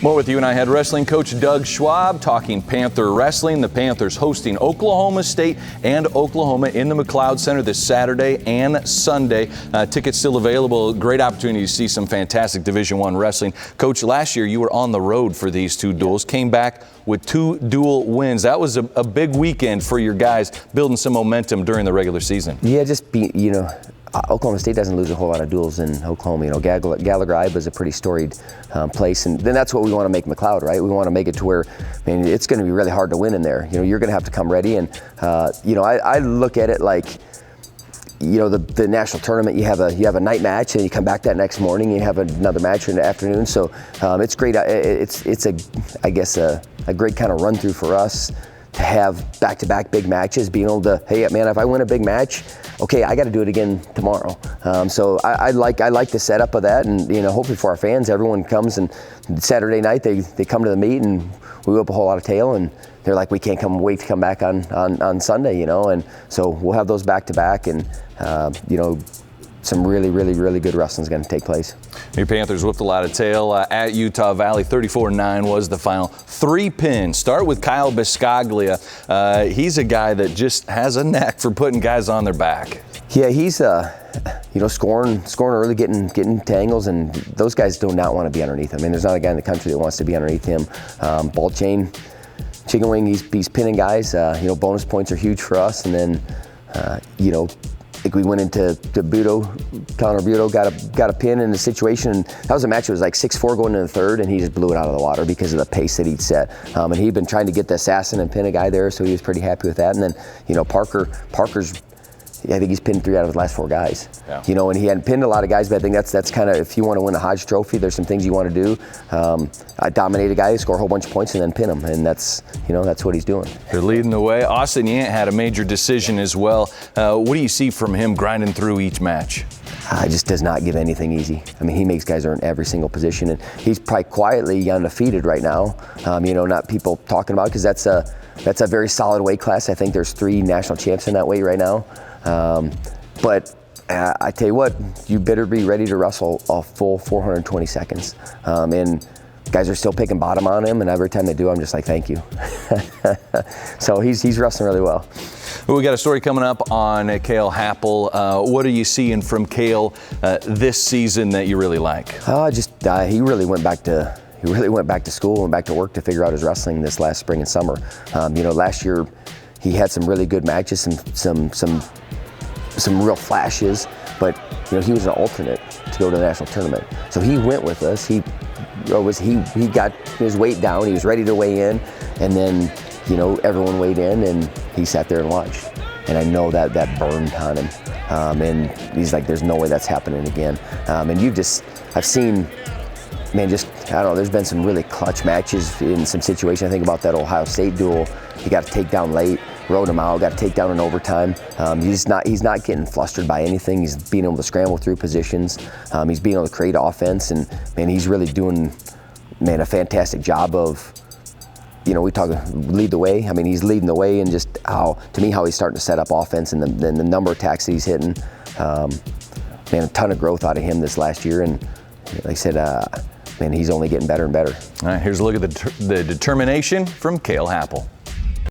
More with UNI head wrestling coach Doug Schwab talking Panther wrestling. The Panthers hosting Oklahoma State and Oklahoma in the McLeod Center this Saturday and Sunday. Tickets still available. Great opportunity to see some fantastic Division I wrestling. Coach, last year you were on the road for these two duels, came back with 2 dual wins. That was a big weekend for your guys, building some momentum during the regular season. Yeah, Oklahoma State doesn't lose a whole lot of duels in Oklahoma. Gallagher is a pretty storied place, and then that's what we want to make McLeod, right? We want to make it to where, it's going to be really hard to win in there. You're going to have to come ready, and I look at it like, the national tournament. You have a night match, and you come back that next morning, and you have another match in the afternoon. So it's great. It's a great kind of run through for us to have back-to-back big matches, being able to, hey man, if I win a big match, okay, I got to do it again tomorrow. So I like the setup of that, and hopefully for our fans, everyone comes, and Saturday night they come to the meet, and we whip a whole lot of tail, and they're like, we can't wait to come back on Sunday, and so we'll have those back-to-back, and some really good wrestling is going to take place. Your Panthers whipped a lot of tail at Utah Valley. 34-9 was the final. 3 pins. Start with Kyle Biscaglia. He's a guy that just has a knack for putting guys on their back. Yeah, he's scoring early, getting to angles, and those guys do not want to be underneath him. There's not a guy in the country that wants to be underneath him. Ball chain, chicken wing, he's pinning guys. Bonus points are huge for us, and then I think we went into Budo, Connor Budo got a pin in the situation, and that was a match that was like 6-4 going into the third, and he just blew it out of the water because of the pace that he'd set. And he'd been trying to get the assassin and pin a guy there, so he was pretty happy with that. And then, Parker's, I think he's pinned 3 out of the last 4 guys. Yeah. And he hadn't pinned a lot of guys, but I think that's kind of, if you want to win a Hodge Trophy, there's some things you want to do. I dominate a guy, score a whole bunch of points, and then pin him, and that's what he's doing. They're leading the way. Austin Yant had a major decision as well. What do you see from him grinding through each match? Just does not give anything easy. He makes guys earn every single position, and he's probably quietly undefeated right now. Not people talking about it, because that's a very solid weight class. I think there's 3 national champs in that weight right now. But I tell you what, you better be ready to wrestle a full 420 seconds. And guys are still picking bottom on him, and every time they do, I'm just like, thank you. So he's wrestling really well. Well, we got a story coming up on Cale Happel. What are you seeing from Cale this season that you really like? He really went back to school and back to work to figure out his wrestling this last spring and summer. Last year he had some really good matches, some real flashes, but he was an alternate to go to the national tournament. So he went with us. He got his weight down. He was ready to weigh in, and then everyone weighed in, and he sat there and watched. And I know that burned on him. And he's like, there's no way that's happening again. And I've seen, there's been some really clutch matches in some situations. I think about that Ohio State duel. He got a takedown late, rode him out, got a takedown in overtime. He's not getting flustered by anything. He's being able to scramble through positions. He's being able to create offense, and he's really doing, a fantastic job of, we talk lead the way. He's leading the way, and just how he's starting to set up offense, and the number of attacks that he's hitting. A ton of growth out of him this last year, and like I said, he's only getting better and better. All right, here's a look at the determination from Cale Happel.